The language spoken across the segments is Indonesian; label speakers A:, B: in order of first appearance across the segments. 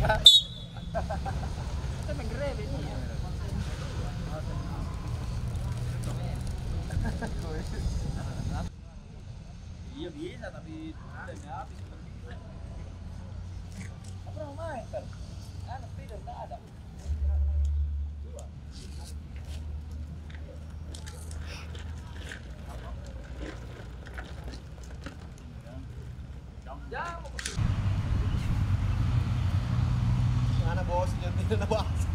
A: Itu mengrebe dia. Iya bisa tapi udah habis. Apa mau main kan? Anak tidak ada.
B: Mana bos jadi na bos.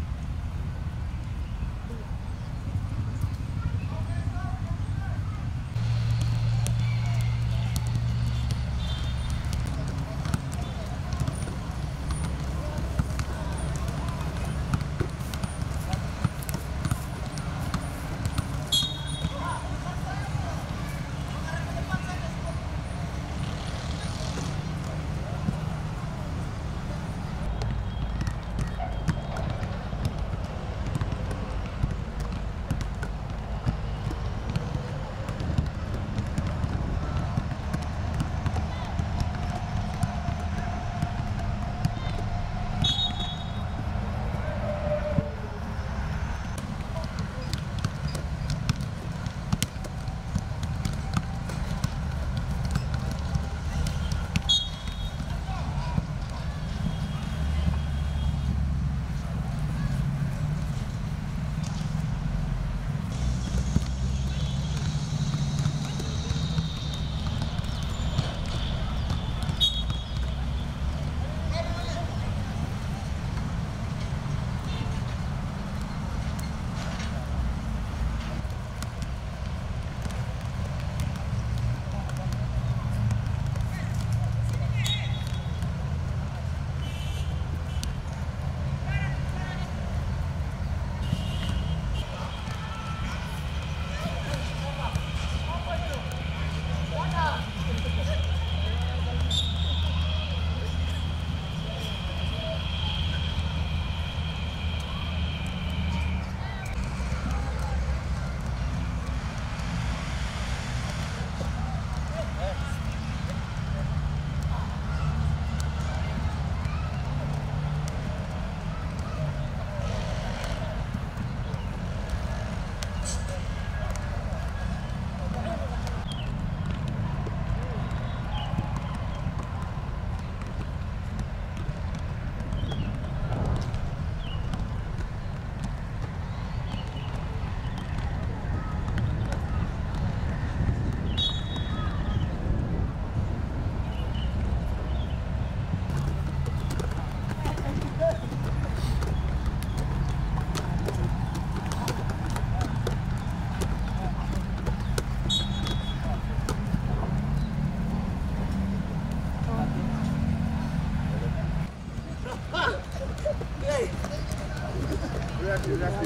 B: Relax.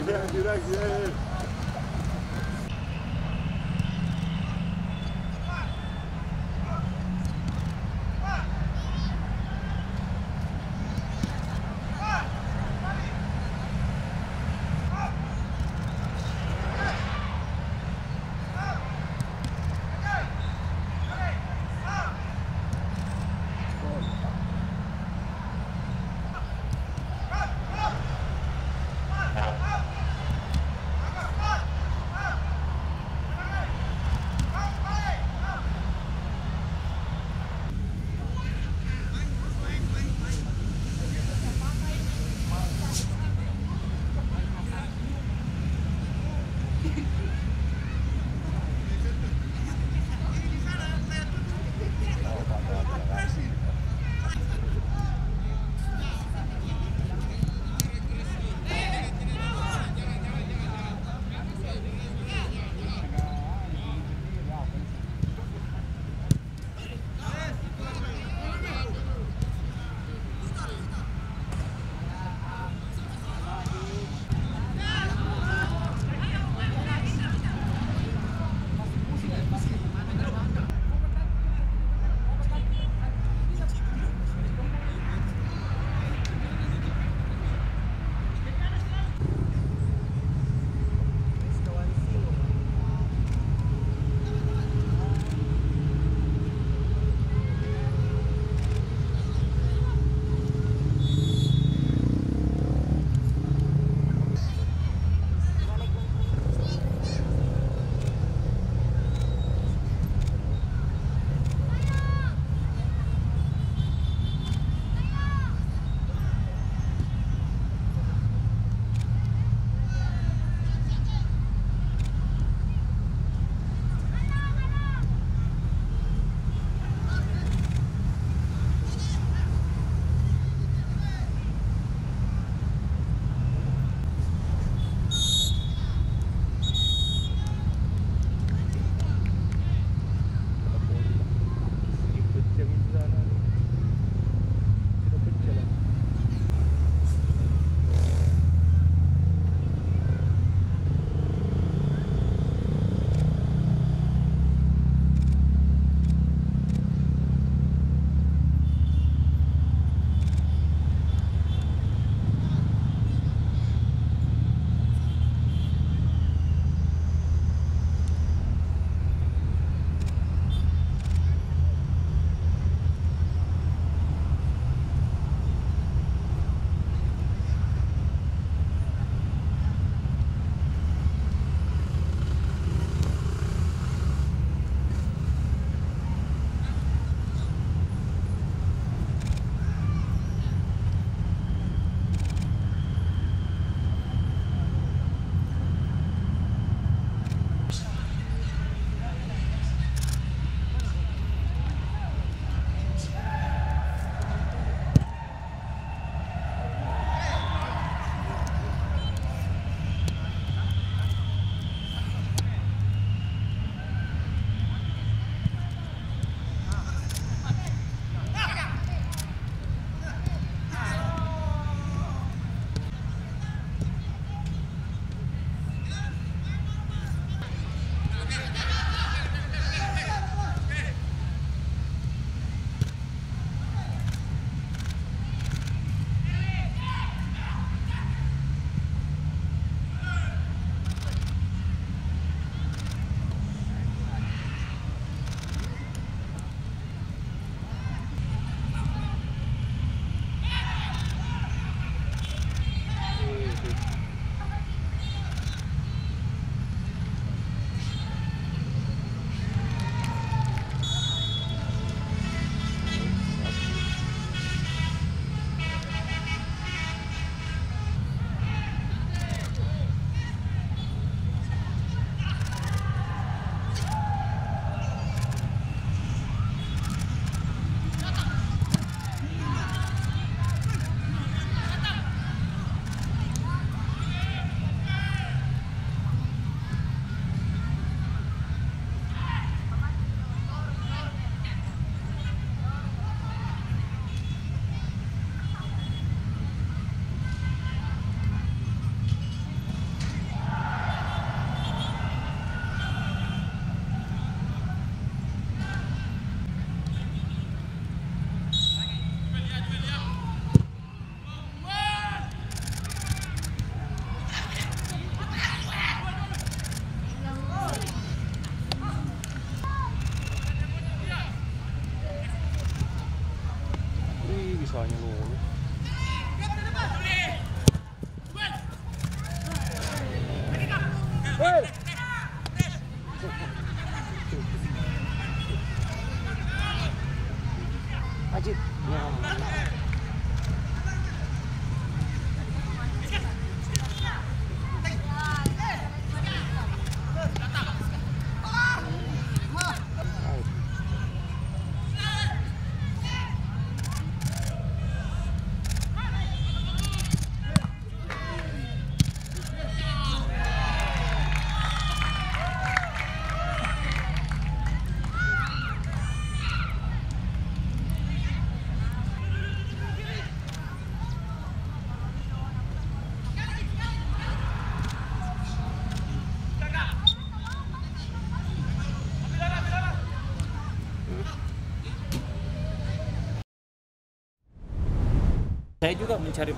C: saya juga mencari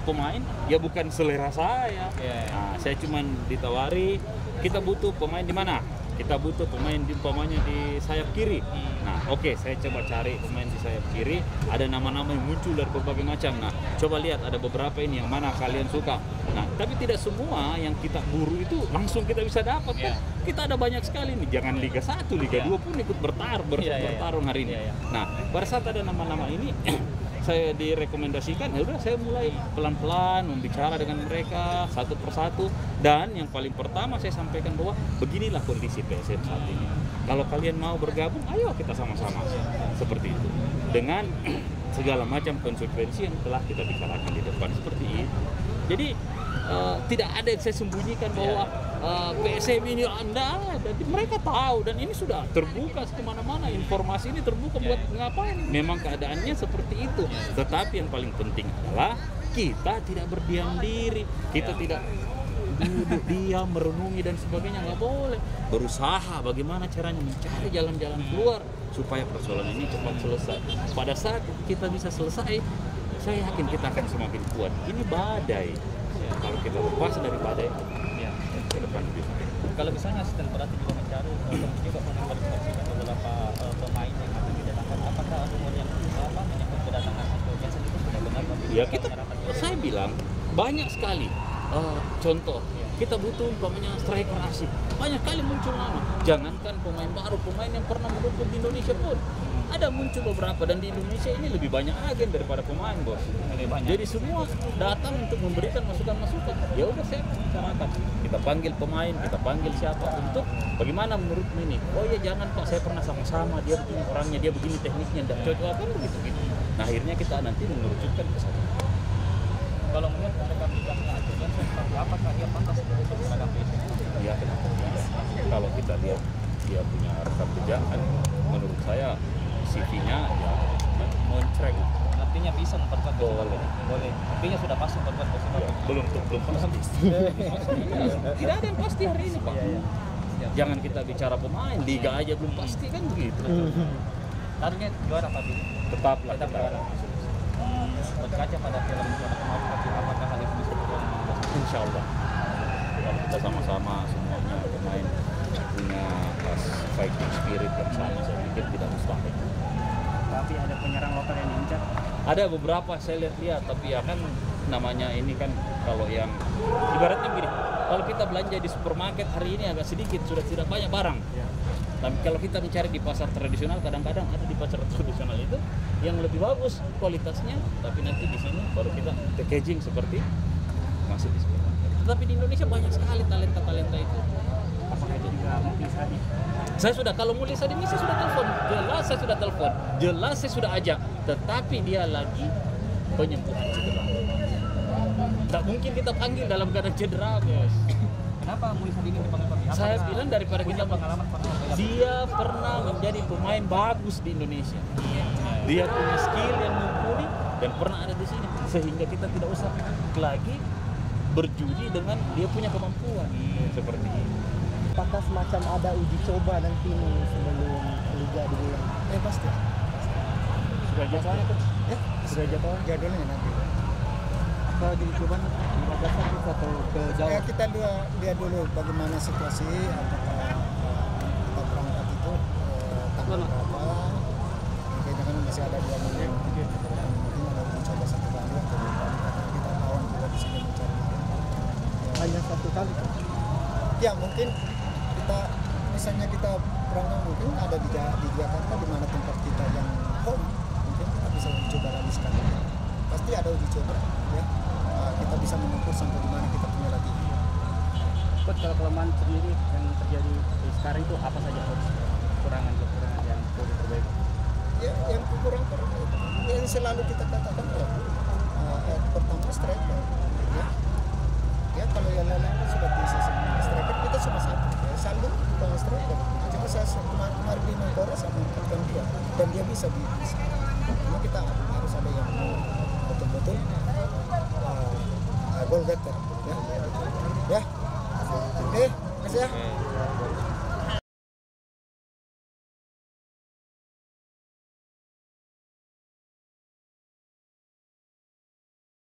C: pemain, ya bukan selera saya. Nah, saya cuma ditawari, kita butuh pemain di mana? Kita butuh pemain di sayap kiri. Nah, oke, saya coba cari pemain di sayap kiri. Ada nama-nama yang muncul dari berbagai macam. Nah, coba lihat ada beberapa ini yang mana kalian suka. Nah, tapi tidak semua yang kita buru itu langsung kita bisa dapat. Kan? Kita ada banyak sekali nih. Jangan Liga 1, Liga 2 pun ikut bertarung hari ini. Nah, pada saat ada nama-nama ini saya direkomendasikan, ya udah saya mulai pelan-pelan membicara dengan mereka satu persatu, dan yang paling pertama saya sampaikan bahwa beginilah kondisi PSM saat ini. Kalau kalian mau bergabung, ayo kita sama-sama. Seperti itu. Dengan segala macam konsekuensi yang telah kita bicarakan di depan seperti itu. Jadi tidak ada yang saya sembunyikan bahwa PSM ini Anda, dan mereka tahu, dan ini sudah terbuka kemana-mana, informasi ini terbuka buat ngapain. Memang keadaannya seperti itu, tetapi yang paling penting adalah kita tidak berdiam diri, kita tidak duduk diam merenungi dan sebagainya, nggak boleh. Berusaha bagaimana caranya mencari jalan-jalan keluar supaya persoalan ini cepat selesai. Pada saat kita bisa selesai, saya yakin kita akan semakin kuat. Ini badai. Kalau kita lepas dari badai, ke depan lebih baik.
A: Kalau misalnya asisten pelatih juga mencari juga menginformasikan beberapa pemain yang akan didatangkan, apakah rumor yang menyebut kedatangan Anto Jansen itu benar-benar
C: ya saya bilang banyak sekali contoh. Kita butuh umpamanya striker asing, banyak kali muncul nama. Jangankan pemain baru, pemain yang pernah merumput di Indonesia pun ada muncul beberapa, dan di Indonesia ini lebih banyak agen daripada pemain, bos. Jadi semua datang untuk memberikan masukan-masukan. Ya udah saya bicarakan. Kita panggil pemain, kita panggil siapa untuk bagaimana menurut ini. Oh ya jangan Pak, saya pernah sama-sama, dia begini orangnya, dia begini tekniknya, tidak cocok kan begitu. Nah akhirnya kita nanti mengerucutkan ke sana.
A: Kalau melihat mereka bilang Anto Jansen, apakah dia pantas untuk berada PSM?
C: Ya kenapa? Kalau kita lihat dia punya rekam jejak, kan menurut saya CV-nya ya moncreng.
A: Artinya bisa memperkuat
C: boleh.
A: Artinya sudah pasti memperkuat posisi
C: ya, belum pasti. Tidak ada yang pasti hari ini, Pak. Jangan kita bicara pemain, liga aja belum pasti kan begitu.
A: Target juara Pak.
C: Tetaplah
A: kita juara. Berkaca pada film juara kemarin, tapi apakah hal itu bisa berjalan?
C: Insya Allah. Kalau kita sama-sama semuanya pemain punya fighting spirit yang sama, saya pikir tidak mustahil.
A: Tapi ada penyerang lokal yang diincar?
C: Ada beberapa saya lihat, tapi ya kan namanya ini kan kalau yang ibaratnya begini, kalau kita belanja di supermarket hari ini agak sedikit, sudah tidak banyak barang. Tapi kalau kita mencari di pasar tradisional, kadang-kadang ada di pasar tradisional itu yang lebih bagus kualitasnya, tapi nanti di sini baru kita packaging seperti masuk di supermarket. Tetapi di Indonesia banyak sekali talenta-talenta itu.
A: Apakah itu juga mungkin saja?
C: Saya sudah, kalau Mulai Sadini saya sudah telepon, jelas saya sudah ajak, tetapi dia lagi penyembuhan cedera. Tak mungkin kita panggil dalam keadaan cedera, bos.
A: Kenapa Mulai Sadini dipanggil?
C: Saya bilang daripada kita
A: pengalaman
C: dia pernah menjadi pemain bagus di Indonesia. Dia punya skill yang mumpuni dan pernah ada di sini, sehingga kita tidak usah lagi berjudi dengan dia punya kemampuan seperti ini.
D: Apakah semacam ada uji coba nanti nih sebelum liga dimulai?
B: Pasti.
D: Sudah jadwalnya tuh?
B: Ya,
D: Sudah
B: jadwalnya nanti.
D: Apa uji coba 15 Agustus atau ke jauh?
B: Ya, kita lihat dulu bagaimana situasi, apakah kita berangkat itu tanggal berapa. Kita kan masih ada 2 minggu. Mungkin ada uji coba 1 kali atau 2 kali, karena kita kawan juga di sini mencari.
D: Hanya 1 kali tuh?
B: Ya mungkin misalnya kita berangkat mungkin ada di Jakarta, di mana tempat kita yang home, mungkin kita bisa uji coba lagi sekali. Pasti ada uji coba, ya. Kita bisa mengukur sampai di mana kita punya lagi.
D: Coach, kalau kelemahan sendiri yang terjadi sekarang itu apa saja, Coach? Kekurangan yang perlu diperbaiki?
B: Ya, yang kekurangan yang selalu kita katakan pertama striker, ya. Ya kalau yang lain sudah diisi semua. Striker kita cuma 1, ya. Saldo bukan striker. Cuma saya kemarin di Nogora sama menempatkan dia, dan dia bisa. Cuma kita harus ada yang betul-betul goal getter, ya. Ya. Oke, makasih ya.